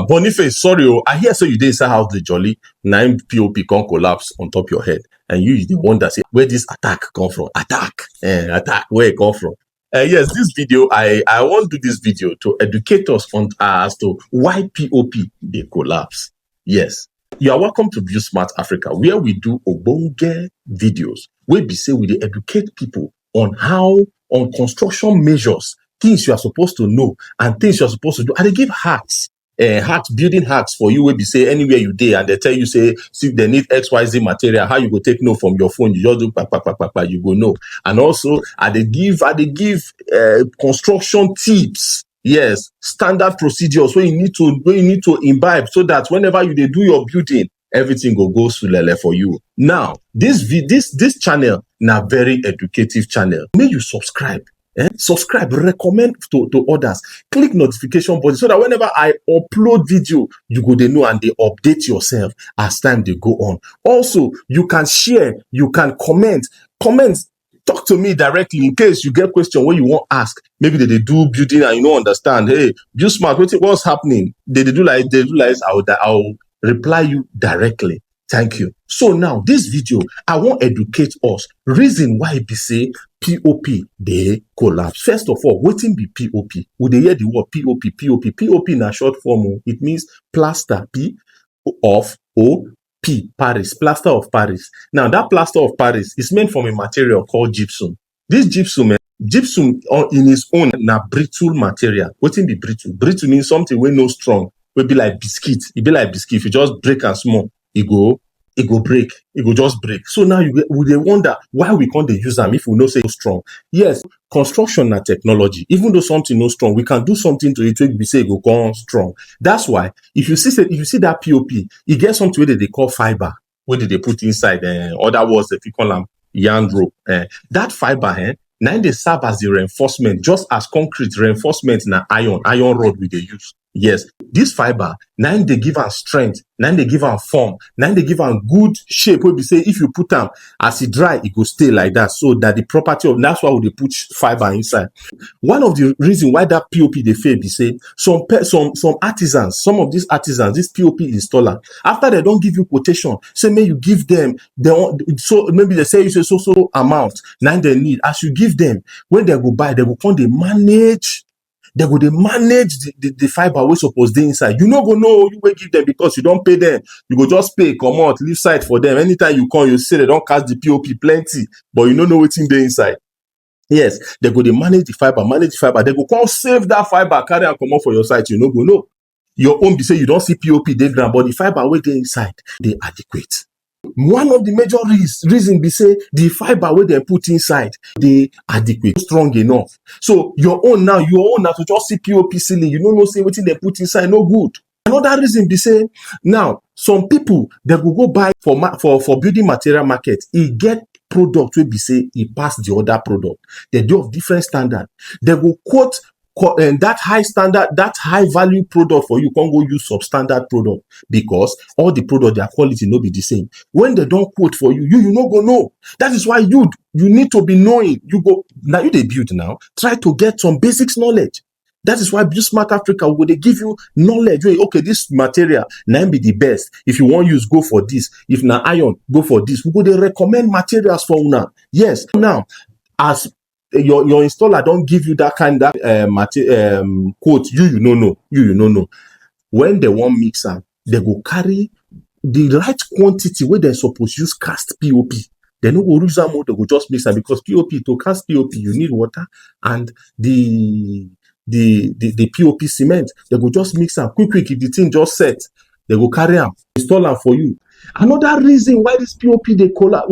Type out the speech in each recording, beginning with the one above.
Boniface, sorry, I hear say you dey inside house the jolly, 9 POP can collapse on top your head. And you the one that say, where this attack come from? Attack, where it come from? Yes, this video, I want to do this video to educate us on as to why POP they collapse. Yes. You are welcome to View Smart Africa, where we do obonge videos, where we say we dey educate people on construction measures, things you are supposed to know and things you are supposed to do. And they give hacks, building hacks for you, where we say anywhere you dey, and they tell you say, see, they need XYZ material, how you go take note from your phone, you just do you go know. And also, they give construction tips. Yes, standard procedures where you need to imbibe so that whenever you dey do your building, everything go sulele for you. Now, this channel na very educative channel. May you subscribe. Subscribe, recommend to others, click notification button so that whenever I upload video, you go dey know and they update yourself as time they go on. Also, you can share, you can comment. Talk to me directly in case you get question where you want ask. Maybe they do building and you don't understand. Hey, View Smart, what's happening? They do like this. I'll reply you directly. Thank you. So now this video, I want educate us. Reason why we say POP they collapse. First of all, wetin be POP? Would they hear the word POP? POP in a short form. It means plaster P of O. Paris, plaster of Paris. Now that plaster of Paris is made from a material called gypsum. This gypsum in its own na brittle material. What be brittle? Brittle means something we no strong. We be like biscuit. It be like biscuit. If you just break and small, it go break. It go just break. So now we wonder why we can't use them if we know say strong. Yes, construction and technology. Even though something no strong, we can do something to it. We say it go come strong. That's why if you see that POP, it gets something where they call fiber. Where they put inside? Other words, if you call them yarn rope. That fiber, now they serve as the reinforcement, just as concrete reinforcement na iron rod we they use. Yes, this fiber, now they give us strength, now they give us form, now they give us good shape. Where we say if you put them as it dry, it go stay like that. So that the property of that's why they put fiber inside. One of the reasons why that POP they fail be say some artisans, some of these artisans, this POP installer, after they don't give you quotation, say may you give them so maybe they say you say so amount now they need. As you give them, when they go buy, they will come they manage. They go they manage the fiber we supposed to inside. You no go know you will give them because you don't pay them. You go just pay, come out, leave side for them. Anytime you come, you say they don't cast the POP plenty, but you don't know what's in there inside. Yes, they go they manage the fiber. They go come save that fiber, carry and come out for your site. You no go know. Your own be say you don't see POP they ground, but the fiber where they inside, they adequate. One of the major reason be say the fiber where they put inside they adequate, strong enough. So your own now to just see POP ceiling, you don't know say what they put inside no good. Another reason be say now some people they will go buy for building material market. It get product will be say it pass the other product. They do of different standard. They will quote that high standard, that high value product for you can't go use substandard product because all the product their quality no be the same. When they don't quote for you no go know. That is why you need to be knowing. You go now you they build now. Try to get some basics knowledge. That is why View Smart Africa will they give you knowledge. Okay, this material now be the best. If you want use, go for this. If na iron, go for this. We go they recommend materials for una. Yes. Now, as your installer don't give you that kind of quote, you no know. When they want mixer, they go carry the right quantity where they supposed use cast POP. They no go use that mode, they go just mix them because POP to cast POP you need water and the POP cement. They go just mix them quick if the thing just set. They go carry them, install them for you. Another reason why this POP they collapse,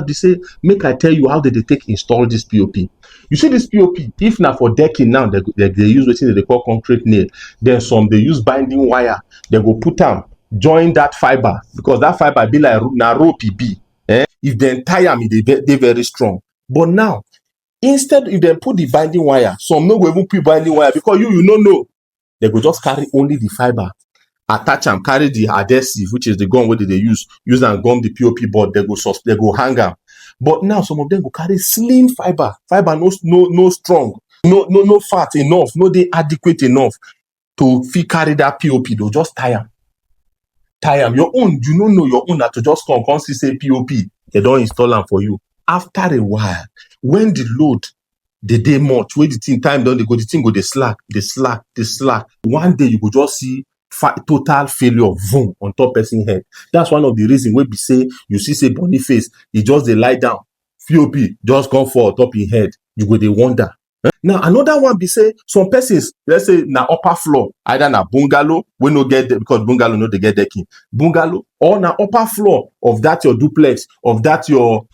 they say, make I tell you how they take install this POP. You see this POP, if not for decking now, they use what they call concrete nail. Then some they use binding wire. They go put them, join that fiber because that fiber be like na rope be. If they tie them, they very strong. But now, instead if they put the binding wire, some no go even put binding wire because you no know. They go just carry only the fiber. Attach them, carry the adhesive, which is the gum where they use and gum the POP board. They go hang them. But now some of them go carry slim fiber no strong, no fat enough, no they adequate enough. to fit carry that POP, they'll just tie am. Your own, you don't know your own that to just come see say POP, they don't install them for you. After a while, when the load the day much, where the thing time don't they go, the thing go they slack. One day you go just see total failure, boom, on top person head. That's one of the reasons where we say you see Boniface, he just they lie down, POP just come for top in head. You go they wonder. Now another one be say some persons, let's say na upper floor, either na bungalow, we no get because bungalow no they get decking, bungalow, or na upper floor of that your duplex, of that your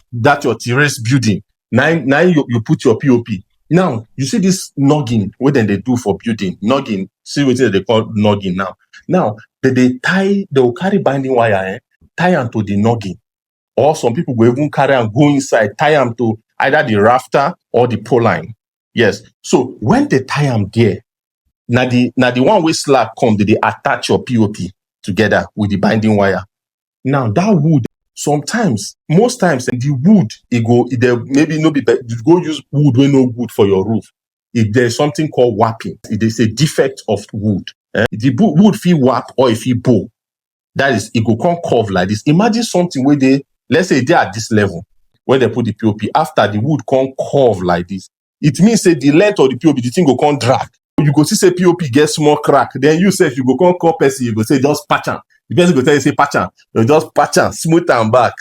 terrace building. Now you put your POP. Now you see this noggin, what then they do for building noggin. See what they call noggin now. Now they will carry binding wire, tie them to the noggin, or some people will even carry and go inside, tie them to either the rafter or the pole line. Yes. So when they tie them there, now the one way slack come, they attach your POP together with the binding wire. Now that wood, sometimes, most times, the wood, maybe no be better. You go use wood when no good for your roof. If there's something called warping, it is a defect of wood. The wood feel warp or if it bow, that is, it go come curve like this. Imagine something where let's say they are at this level, where they put the POP, after the wood come curve like this. It means say the length of the POP, the thing go come drag. You go see say POP get small crack. Then you say if you go come call person, you go say just patch am. The person go tell you say patch am. You just patch am, smooth am back.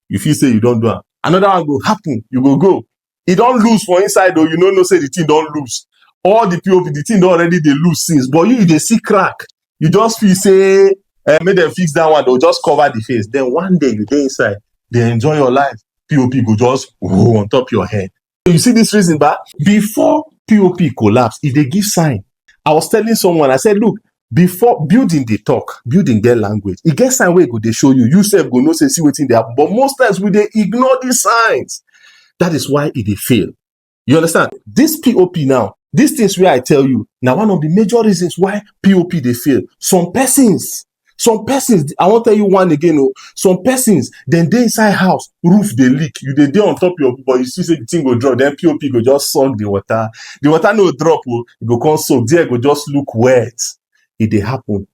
You feel say you don't do am. Another one go happen. You go. It don't lose for inside though. You know say the thing don't lose. All the POP, the thing don't already they lose since. But they see crack. You just feel say make them fix that one. They'll just cover the face. Then one day you go inside. They enjoy your life. POP go just on top your head. You see this reason, but before POP collapse, if they give sign, I was telling someone, I said, look, before building they talk, building their language, it gets sign where go they show you. You self go no say see what's in there, but most times we they ignore these signs. That is why it they fail. You understand? This POP now, these things where I tell you, now one of the major reasons why POP they fail. Some persons, I won't tell you one again. Oh, some persons, then they inside house, roof they leak. You they on top of your, but you see say the thing go drop. Then POP go just suck the water. The water no drop. Oh, it go come soak. There go just look wet. If they happen.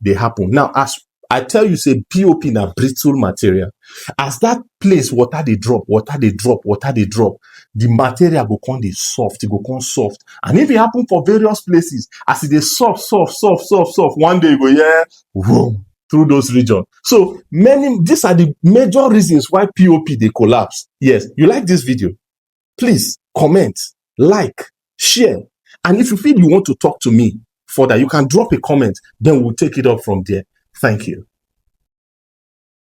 Now, as I tell you, say POP na brittle material. As that place water they drop. The material go come they soft. It go come soft. And if it happen for various places, as it is soft. One day you go whoa. Through those regions. So these are the major reasons why POP they collapse. Yes, you like this video? Please comment, like, share. And if you feel you want to talk to me further, you can drop a comment, then we'll take it up from there. Thank you.